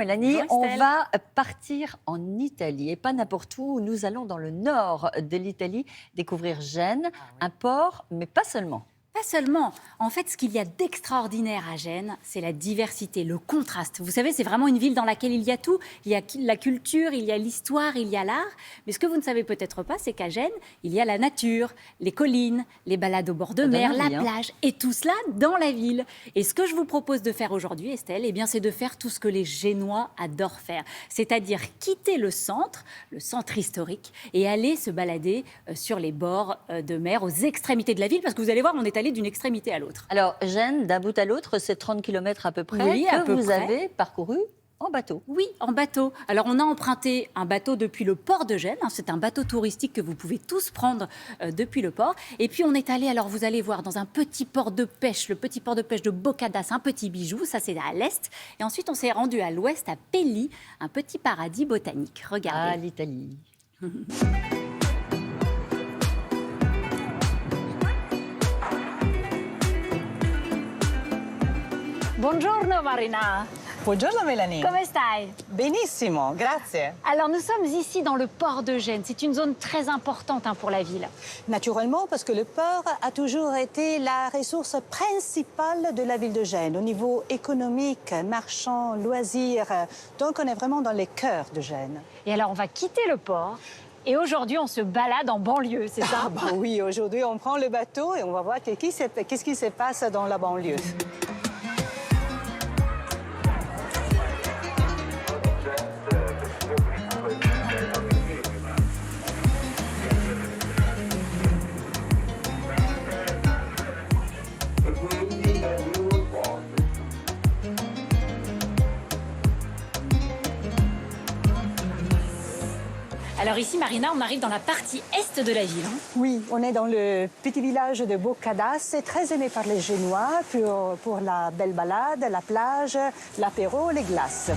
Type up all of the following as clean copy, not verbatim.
Mélanie, Bonjour, on Estelle. va partir en Italie et pas n'importe où. Nous allons dans le nord de l'Italie découvrir Gênes, un port, mais pas seulement. Pas seulement. En fait, ce qu'il y a d'extraordinaire à Gênes, c'est la diversité, le contraste. Vous savez, c'est vraiment une ville dans laquelle il y a tout. Il y a la culture, il y a l'histoire, il y a l'art. Mais ce que vous ne savez peut-être pas, c'est qu'à Gênes, il y a la nature, les collines, les balades au bord de donne mer, envie, la hein. plage, et tout cela dans la ville. Et ce que je vous propose de faire aujourd'hui, Estelle, eh bien, c'est de faire tout ce que les Génois adorent faire. C'est-à-dire quitter le centre historique, et aller se balader sur les bords de mer, aux extrémités de la ville, parce que vous allez voir, on est allé d'une extrémité à l'autre. Alors, Gênes, d'un bout à l'autre, c'est 30 km à peu près Oui, à que peu vous près. avez parcouru en bateau. Oui, en bateau. Alors, on a emprunté un bateau depuis le port de Gênes. C'est un bateau touristique que vous pouvez tous prendre depuis le port. Et puis, on est allé, alors vous allez voir, dans un petit port de pêche, le petit port de pêche de Boccadas, un petit bijou. Ça, c'est à l'est. Et ensuite, on s'est rendu à l'ouest, à Pelli, un petit paradis botanique. Ah, Regardez. l'Italie. Buongiorno Marina, Buongiorno Mélanie. come stai? Benissimo, grazie. Alors nous sommes ici dans le port de Gênes, c'est une zone très importante pour la ville. Naturellement, parce que le port a toujours été la ressource principale de la ville de Gênes, au niveau économique, marchand, loisirs. Donc on est vraiment dans les cœurs de Gênes. Et alors on va quitter le port et aujourd'hui on se balade en banlieue, c'est ça? Ah bah oui, aujourd'hui on prend le bateau et on va voir qu'est-ce qui se passe dans la banlieue. Alors ici, Marina, on arrive dans la partie est de la ville. Oui, on est dans le petit village de Boccadas. C'est très aimé par les Génois pour la belle balade, la plage, l'apéro, les glaces.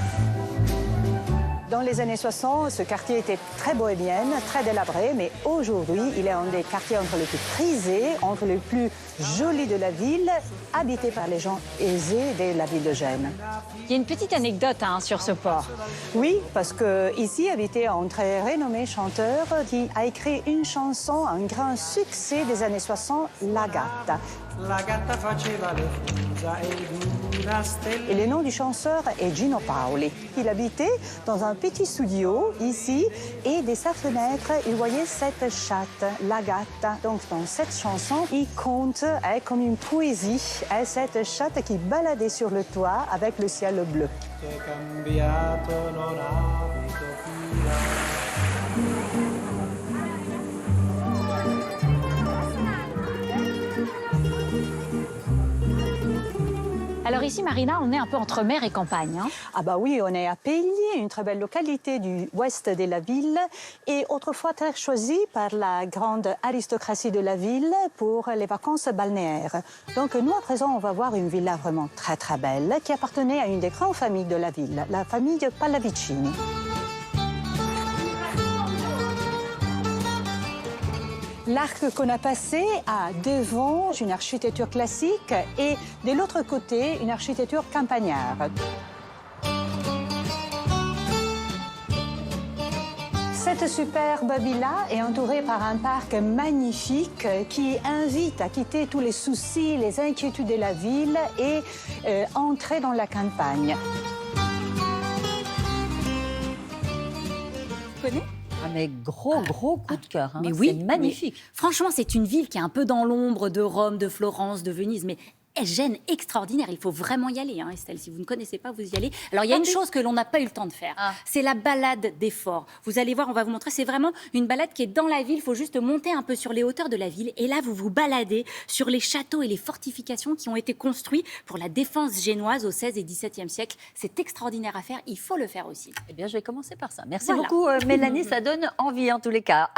Dans les années 60, ce quartier était très bohémien, très délabré, mais aujourd'hui, il est un des quartiers entre les plus prisés, entre les plus jolis de la ville, habité par les gens aisés de la ville de Gênes. Il y a une petite anecdote sur ce port. Oui, parce qu'ici habitait un très renommé chanteur qui a écrit une chanson, un grand succès des années 60, La Gatta. La gatta faceva le fusa ed una stella. Et le nom du chanteur est Gino Paoli. Il habitait dans un petit studio ici et de sa fenêtre, il voyait cette chatte, la gatta. Donc dans cette chanson, il compte comme une poésie cette chatte qui baladait sur le toit avec le ciel bleu. È cambiato, non abito più. Alors ici Marina, on est un peu entre mer et campagne. Ah bah oui, on est à Pelli, une très belle localité du ouest de la ville et autrefois très choisie par la grande aristocratie de la ville pour les vacances balnéaires. Donc nous, à présent, on va voir une villa vraiment très très belle qui appartenait à une des grandes familles de la ville, la famille Pallavicini. L'arc qu'on a passé a devant une architecture classique et de l'autre côté une architecture campagnarde. Cette superbe villa est entourée par un parc magnifique qui invite à quitter tous les soucis, les inquiétudes de la ville et entrer dans la campagne. Vous connaissez ? Ah, mais gros coup de cœur. Hein. Mais oui, c'est magnifique. mais franchement, c'est une ville qui est un peu dans l'ombre de Rome, de Florence, de Venise, mais Gênes, extraordinaire. Il faut vraiment y aller, Estelle. Si vous ne connaissez pas, vous y allez. Alors, il y a une chose que l'on n'a pas eu le temps de faire. Ah. C'est la balade des forts. Vous allez voir, on va vous montrer. C'est vraiment une balade qui est dans la ville. Il faut juste monter un peu sur les hauteurs de la ville. Et là, vous vous baladez sur les châteaux et les fortifications qui ont été construits pour la défense génoise au XVIe et XVIIe siècle. C'est extraordinaire à faire. Il faut le faire aussi. Eh bien, je vais commencer par ça. Merci Voilà. beaucoup, Mélanie. Ça donne envie, en tous les cas.